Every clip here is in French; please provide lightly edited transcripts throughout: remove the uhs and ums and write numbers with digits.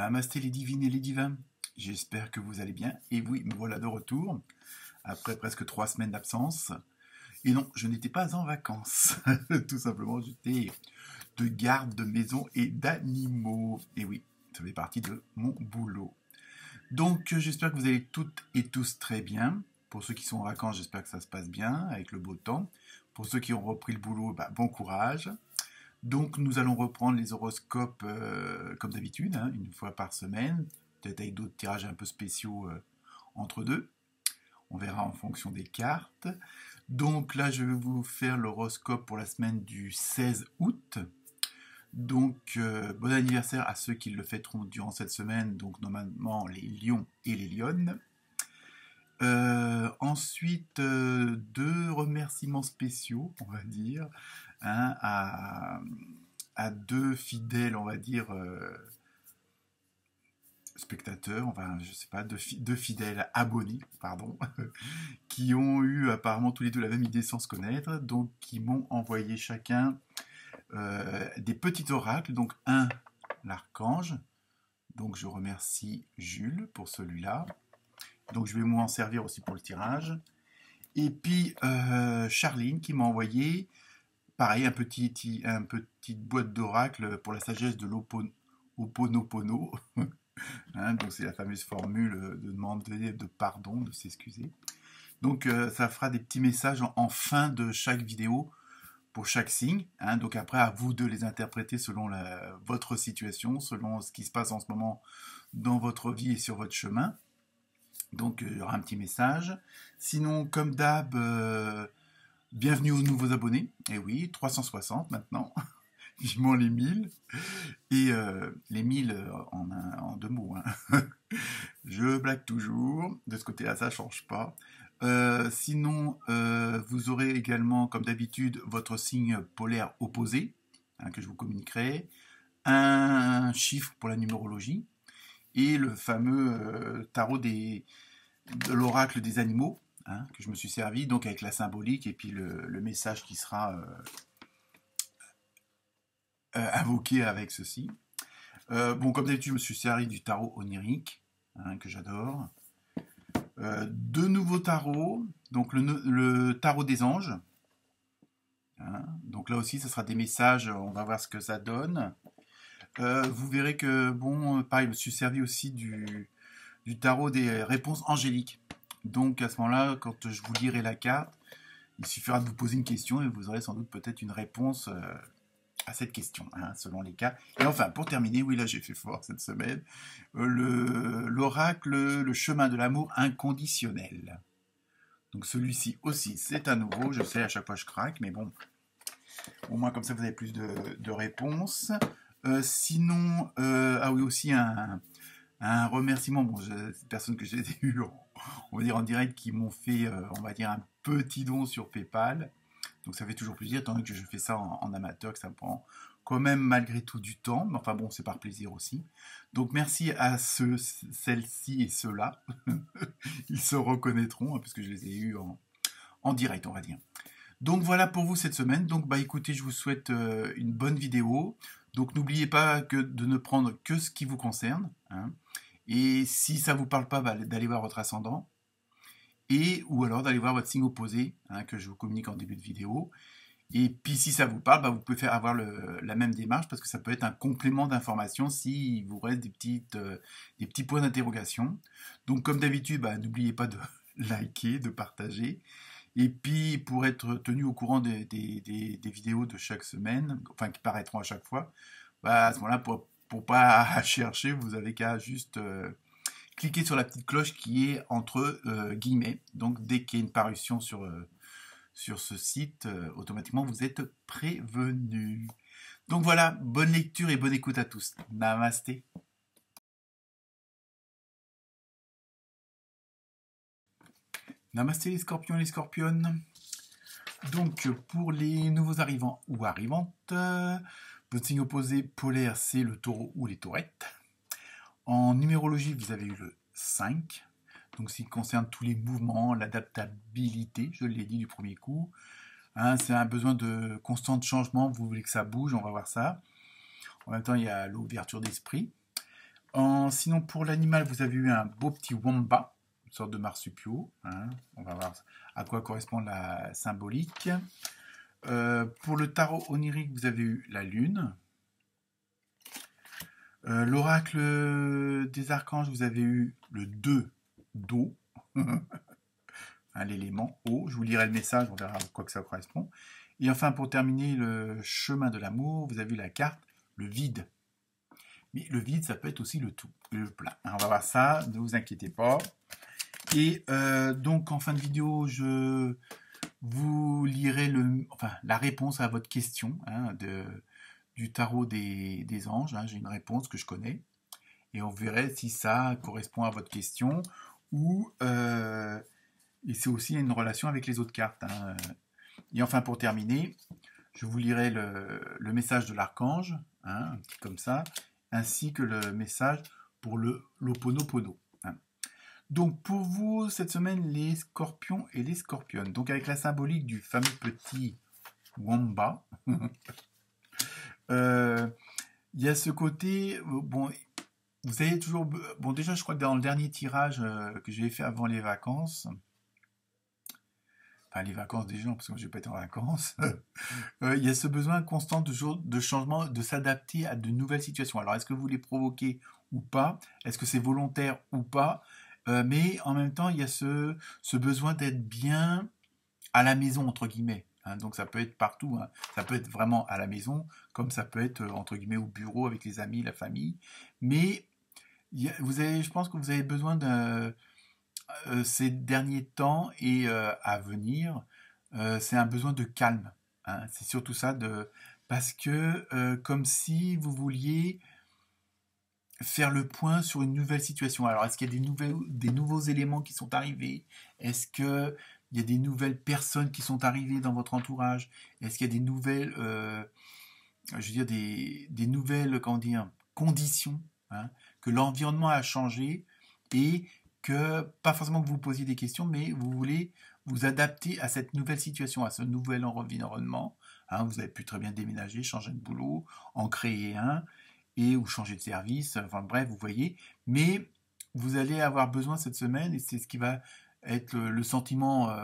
Namasté les divines et les divins, j'espère que vous allez bien. Et oui, me voilà de retour, après presque 3 semaines d'absence. Et non, je n'étais pas en vacances, tout simplement, j'étais de garde de maison et d'animaux. Et oui, ça fait partie de mon boulot. Donc j'espère que vous allez toutes et tous très bien. Pour ceux qui sont en vacances, j'espère que ça se passe bien, avec le beau temps. Pour ceux qui ont repris le boulot, bon courage. Donc nous allons reprendre les horoscopes comme d'habitude, hein, une fois par semaine, peut-être avec d'autres tirages un peu spéciaux entre deux. On verra en fonction des cartes. Donc là, je vais vous faire l'horoscope pour la semaine du 16 août. Donc bon anniversaire à ceux qui le fêteront durant cette semaine, donc normalement les lions et les lionnes. Ensuite, deux remerciements spéciaux, on va dire, hein, à deux fidèles, on va dire, spectateurs, enfin, je sais pas, deux fidèles abonnés, pardon, qui ont eu apparemment tous les deux la même idée sans se connaître, donc qui m'ont envoyé chacun des petits oracles, donc un, l'archange, donc je remercie Jules pour celui-là, donc je vais m'en servir aussi pour le tirage, et puis Charline qui m'a envoyé pareil, une petite boîte d'oracle pour la sagesse de l'Ho'oponopono. Hein, donc c'est la fameuse formule de demander de pardon, de s'excuser. Donc ça fera des petits messages en fin de chaque vidéo pour chaque signe. Hein, donc après, à vous de les interpréter selon votre situation, selon ce qui se passe en ce moment dans votre vie et sur votre chemin. Donc il y aura un petit message. Sinon, comme d'hab, bienvenue aux nouveaux abonnés. Et oui, 360 maintenant. Vivement les 1000. Et les 1000 en deux mots. Hein. Je blague toujours. De ce côté-là, ça ne change pas. Sinon, vous aurez également, comme d'habitude, votre signe polaire opposé, hein, que je vous communiquerai. Un chiffre pour la numérologie. Et le fameux tarot de l'oracle des animaux, hein, que je me suis servi, donc avec la symbolique et puis le message qui sera invoqué avec ceci. Bon, comme d'habitude, je me suis servi du tarot onirique, hein, que j'adore. Deux nouveaux tarots, donc le tarot des anges. Hein, donc là aussi, ce sera des messages, on va voir ce que ça donne. Vous verrez que, bon, pareil, je me suis servi aussi du tarot des réponses angéliques. Donc à ce moment-là, quand je vous lirai la carte, il suffira de vous poser une question et vous aurez sans doute peut-être une réponse à cette question, hein, selon les cas. Et enfin, pour terminer, oui, là j'ai fait fort cette semaine, l'oracle, le chemin de l'amour inconditionnel. Donc celui-ci aussi, c'est à nouveau, je sais, à chaque fois je craque, mais bon, au moins comme ça vous avez plus de réponses. Sinon, ah oui, aussi un remerciement, bon, ces personnes que j'ai eues, on va dire en direct, qui m'ont fait, on va dire, un petit don sur PayPal. Donc ça fait toujours plaisir, tant que je fais ça en amateur, que ça me prend quand même malgré tout du temps. Mais enfin bon, c'est par plaisir aussi. Donc merci à celles-ci et ceux-là. Ils se reconnaîtront, hein, puisque je les ai eus en direct, on va dire. Donc voilà pour vous cette semaine. Donc bah écoutez, je vous souhaite une bonne vidéo. Donc n'oubliez pas de ne prendre que ce qui vous concerne. Hein. Et si ça ne vous parle pas, d'aller voir votre ascendant. Ou alors d'aller voir votre signe opposé, hein, que je vous communique en début de vidéo. Et puis si ça vous parle, vous pouvez avoir la même démarche, parce que ça peut être un complément d'information s'il vous reste des petits points d'interrogation. Donc comme d'habitude, n'oubliez pas de liker, de partager. Et puis pour être tenu au courant des vidéos de chaque semaine, enfin qui paraîtront à chaque fois, à ce moment-là, pour pas chercher, vous avez qu'à juste cliquez sur la petite cloche qui est entre guillemets. Donc dès qu'il y a une parution sur ce site, automatiquement vous êtes prévenus. Donc voilà, bonne lecture et bonne écoute à tous. Namasté. Namasté les scorpions et les scorpionnes. Donc pour les nouveaux arrivants ou arrivantes, votre signe opposé polaire c'est le taureau ou les taurettes. En numérologie, vous avez eu le 5, donc ce qui concerne tous les mouvements, l'adaptabilité, je l'ai dit du premier coup. Hein, c'est un besoin de constant changement, vous voulez que ça bouge, on va voir ça. En même temps, il y a l'ouverture d'esprit. Sinon, pour l'animal, vous avez eu un beau petit wombat, une sorte de marsupiaux. Hein. On va voir à quoi correspond la symbolique. Pour le tarot onirique, vous avez eu la lune. L'oracle des archanges, vous avez eu le 2 d'eau, hein, l'élément eau. Je vous lirai le message, on verra à quoi que ça correspond. Et enfin, pour terminer, le chemin de l'amour, vous avez vu la carte, le vide. Mais le vide, ça peut être aussi le tout, le plein. On va voir ça, ne vous inquiétez pas. Et donc, en fin de vidéo, je vous lirai la réponse à votre question hein, du tarot des anges. Hein. J'ai une réponse que je connais. Et on verrait si ça correspond à votre question ou et c'est aussi une relation avec les autres cartes. Hein. Et enfin, pour terminer, je vous lirai le message de l'archange, hein, un petit comme ça, ainsi que le message pour l'Ho'oponopono. Hein. Donc, pour vous, cette semaine, les scorpions et les scorpionnes. Donc, avec la symbolique du fameux petit wombat, il y a ce côté, bon, vous avez toujours, bon, déjà, je crois que dans le dernier tirage que j'ai fait avant les vacances, enfin les vacances des gens, parce que moi, je n'ai pas été en vacances, il y a ce besoin constant de changement, de s'adapter à de nouvelles situations. Alors, est-ce que vous les provoquez ou pas? Est-ce que c'est volontaire ou pas? Mais en même temps, il y a ce besoin d'être bien à la maison, entre guillemets. Hein. Donc, ça peut être partout. Hein. Ça peut être vraiment à la maison, comme ça peut être, entre guillemets, au bureau, avec les amis, la famille. Mais je pense que vous avez besoin ces derniers temps et à venir, c'est un besoin de calme. Hein. C'est surtout ça, parce que comme si vous vouliez faire le point sur une nouvelle situation. Alors, est-ce qu'il y a des nouveaux éléments qui sont arrivés? Est-ce qu'il y a des nouvelles personnes qui sont arrivées dans votre entourage? Est-ce qu'il y a des nouvelles, je veux dire, des nouvelles, comment dire, conditions, hein, que l'environnement a changé et que, pas forcément que vous posiez des questions, mais vous voulez vous adapter à cette nouvelle situation, à ce nouvel environnement. Hein, vous avez pu très bien déménager, changer de boulot, en créer un, ou changer de service, enfin bref, vous voyez. Mais vous allez avoir besoin cette semaine, et c'est ce qui va être le sentiment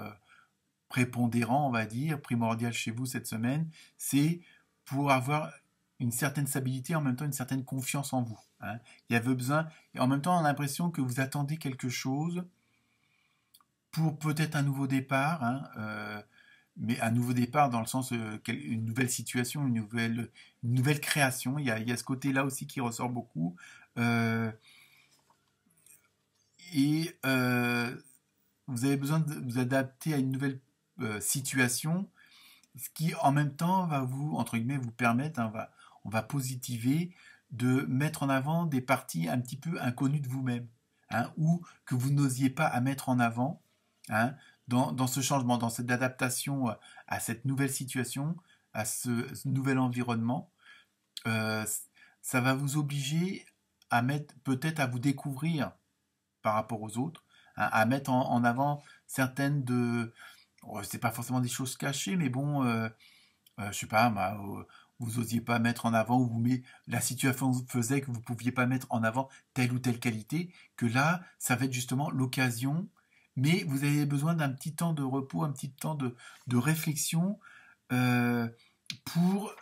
prépondérant, on va dire, primordial chez vous cette semaine, c'est pour avoir une certaine stabilité, en même temps une certaine confiance en vous. Hein. Il y avait besoin, et en même temps on a l'impression que vous attendez quelque chose pour peut-être un nouveau départ, hein, mais un nouveau départ dans le sens une nouvelle situation, une nouvelle création. Il y a ce côté-là aussi qui ressort beaucoup. Euh, et vous avez besoin de vous adapter à une nouvelle situation, ce qui en même temps va vous, entre guillemets, vous permettre, hein, on va positiver, de mettre en avant des parties un petit peu inconnues de vous-même, hein, ou que vous n'osiez pas à mettre en avant, hein, dans ce changement, dans cette adaptation à cette nouvelle situation, à ce nouvel environnement. Euh, Ça va vous obliger à mettre, peut-être à vous découvrir par rapport aux autres, hein, à mettre en avant certaines de, c'est pas forcément des choses cachées, mais bon, je sais pas, vous osiez pas mettre en avant, ou la situation faisait que vous pouviez pas mettre en avant telle ou telle qualité, que là, ça va être justement l'occasion, mais vous avez besoin d'un petit temps de repos, un petit temps de réflexion euh, pour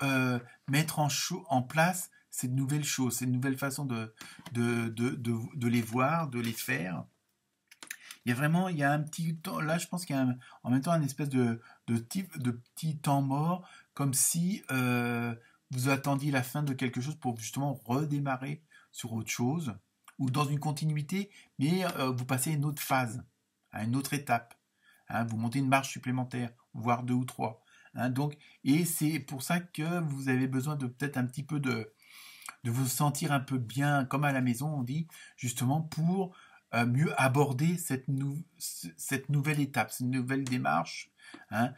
mettre en place ces nouvelles choses, ces nouvelles façons de les voir, de les faire. Il y a vraiment, il y a un petit temps, là je pense qu'il y a en même temps un espèce de petit temps mort, comme si vous attendiez la fin de quelque chose pour justement redémarrer sur autre chose, ou dans une continuité, mais vous passez à une autre phase, à une autre étape. Hein, vous montez une marche supplémentaire, voire deux ou trois. Hein, donc, et c'est pour ça que vous avez besoin de peut-être un petit peu de vous sentir un peu bien, comme à la maison, on dit, justement pour mieux aborder cette nouvelle étape, cette nouvelle démarche, hein,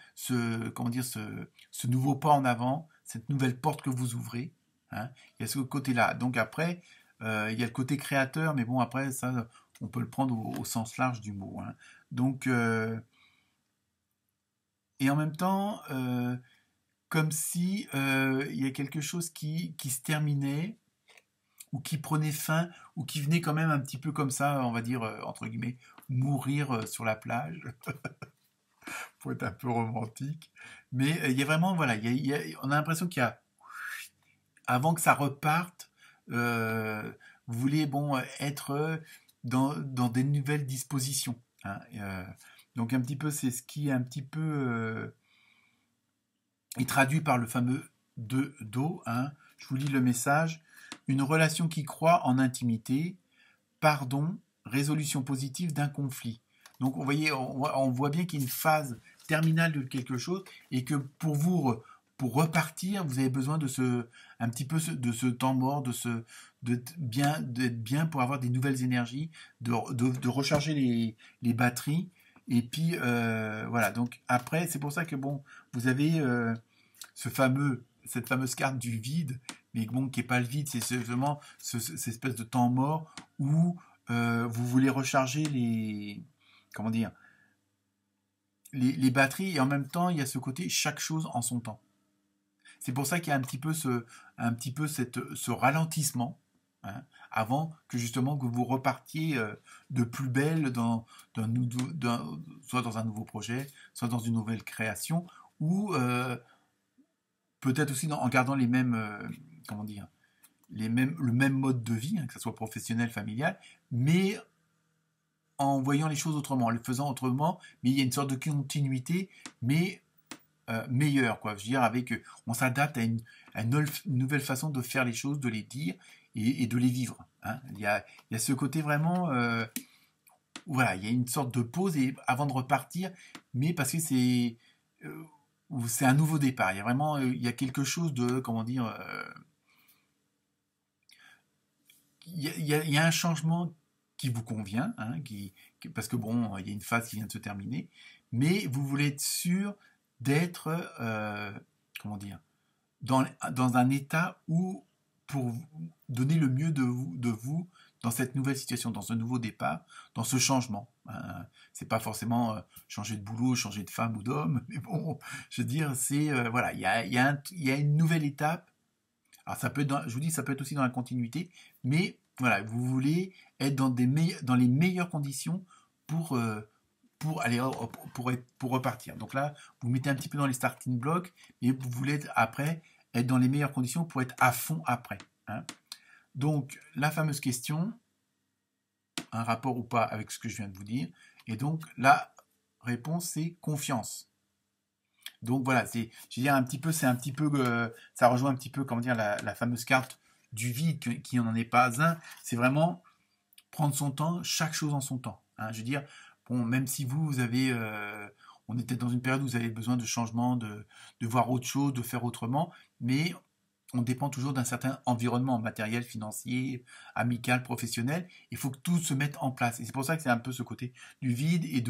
comment dire, ce nouveau pas en avant, cette nouvelle porte que vous ouvrez. Hein, il y a ce côté-là. Donc après, il y a le côté créateur, mais bon, après, ça, on peut le prendre au sens large du mot. Hein. Donc, et en même temps, comme si il y a quelque chose qui se terminait, ou qui prenait fin, ou qui venait quand même un petit peu comme ça, on va dire, entre guillemets, mourir sur la plage, pour être un peu romantique. Mais il y a vraiment, voilà, on a l'impression qu'il y a, avant que ça reparte, vous voulez bon, être dans des nouvelles dispositions. Hein, donc un petit peu, c'est ce qui est un petit peu est traduit par le fameux do. Hein. Je vous lis le message. Une relation qui croit en intimité, pardon, résolution positive d'un conflit. Donc, vous voyez, on voit bien qu'il y a une phase terminale de quelque chose et que pour repartir, vous avez besoin de un petit peu de ce temps mort, d'être bien pour avoir des nouvelles énergies, de recharger les batteries. Et puis, voilà. Donc, après, c'est pour ça que, bon, vous avez cette fameuse carte du vide, mais bon, qui n'est pas le vide, c'est vraiment cette espèce de temps mort où vous voulez recharger comment dire, les batteries, et en même temps, il y a ce côté chaque chose en son temps. C'est pour ça qu'il y a un petit peu ce ralentissement, hein, avant que justement que vous repartiez de plus belle soit dans un nouveau projet, soit dans une nouvelle création, ou peut-être aussi en gardant les mêmes, comment dire, le même mode de vie, hein, que ce soit professionnel, familial, mais en voyant les choses autrement, en les faisant autrement, mais il y a une sorte de continuité, mais meilleure, quoi. Je veux dire, on s'adapte à une nouvelle façon de faire les choses, de les dire et de les vivre. Hein. Il y a ce côté vraiment, voilà, il y a une sorte de pause et avant de repartir, mais parce que c'est un nouveau départ. Il y a vraiment, il y a quelque chose de, comment dire, il y a un changement qui vous convient, hein, parce que bon, il y a une phase qui vient de se terminer, mais vous voulez être sûr d'être, comment dire, dans un état où, pour donner le mieux de vous dans cette nouvelle situation, dans ce nouveau départ, dans ce changement. C'est pas forcément changer de boulot, changer de femme ou d'homme, mais bon, je veux dire, c'est voilà, il y a une nouvelle étape. Alors ça peut être je vous dis, ça peut être aussi dans la continuité, mais voilà, vous voulez être dans les meilleures conditions pour aller pour repartir. Donc là, vous mettez un petit peu dans les starting blocks, et vous voulez après être dans les meilleures conditions pour être à fond après. Hein. Donc la fameuse question, un rapport ou pas avec ce que je viens de vous dire, et donc la réponse c'est confiance. Donc voilà, je veux dire un petit peu, ça rejoint un petit peu, comment dire, la fameuse carte du vide qui n'en est pas un. C'est vraiment prendre son temps, chaque chose en son temps. Hein. Je veux dire, bon, même si vous avez, on était dans une période où vous avez besoin de changement, de voir autre chose, de faire autrement, mais on dépend toujours d'un certain environnement matériel, financier, amical, professionnel. Il faut que tout se mette en place. Et c'est pour ça que c'est un peu ce côté du vide et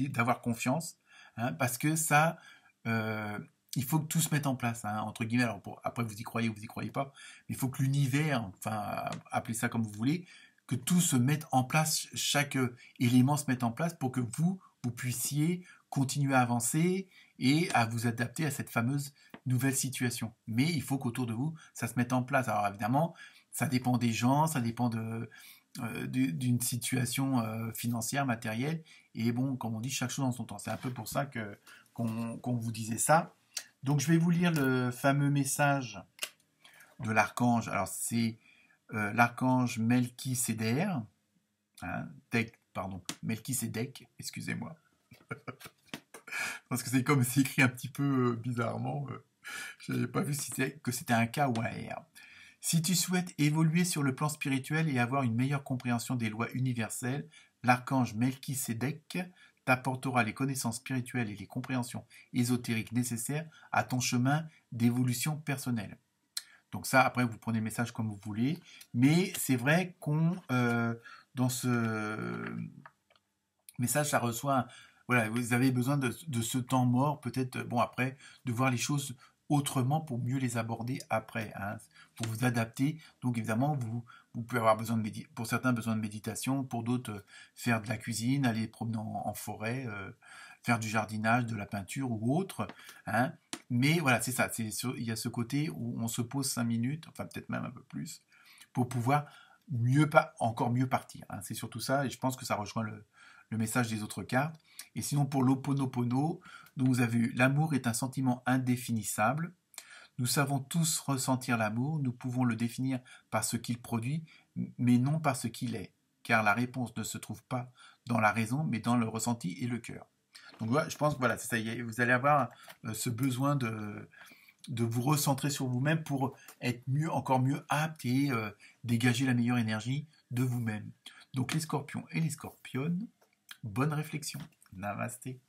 d'avoir confiance, hein, parce que ça, il faut que tout se mette en place, hein, entre guillemets. Alors après, vous y croyez ou vous y croyez pas, mais il faut que l'univers, enfin, appelez ça comme vous voulez, que tout se mette en place, chaque élément se mette en place pour que vous puissiez continuer à avancer et à vous adapter à cette fameuse nouvelle situation. Mais il faut qu'autour de vous, ça se mette en place. Alors évidemment, ça dépend des gens, ça dépend d'une situation financière, matérielle. Et bon, comme on dit, chaque chose en son temps. C'est un peu pour ça qu'on vous disait ça. Donc je vais vous lire le fameux message de l'archange. Alors c'est l'archange Melchisédek, hein, Melchisédek, excusez-moi. Parce que c'est comme c'est écrit un petit peu bizarrement. Je n'avais pas vu que c'était un K ou un R. Si tu souhaites évoluer sur le plan spirituel et avoir une meilleure compréhension des lois universelles, l'archange Melchisédek t'apportera les connaissances spirituelles et les compréhensions ésotériques nécessaires à ton chemin d'évolution personnelle. Donc ça, après, vous prenez le message comme vous voulez. Mais c'est vrai dans ce message, ça reçoit... Voilà, vous avez besoin de ce temps mort, peut-être, bon, après, de voir les choses autrement pour mieux les aborder après, hein, pour vous adapter. Donc évidemment, vous pouvez avoir besoin pour certains, besoin de méditation, pour d'autres, faire de la cuisine, aller promener en forêt, faire du jardinage, de la peinture ou autre. Hein. Mais voilà, c'est ça, il y a ce côté où on se pose 5 minutes, enfin peut-être même un peu plus, pour pouvoir encore mieux partir. Hein. C'est surtout ça, et je pense que ça rejoint le message des autres cartes. Et sinon, pour l'Ho'oponopono, donc vous avez eu l'amour est un sentiment indéfinissable. Nous savons tous ressentir l'amour, nous pouvons le définir par ce qu'il produit, mais non par ce qu'il est, car la réponse ne se trouve pas dans la raison, mais dans le ressenti et le cœur. Donc voilà, je pense que voilà, c'est ça, vous allez avoir ce besoin de vous recentrer sur vous-même pour être encore mieux apte et dégager la meilleure énergie de vous-même. Donc les scorpions et les scorpionnes, bonne réflexion. Namasté.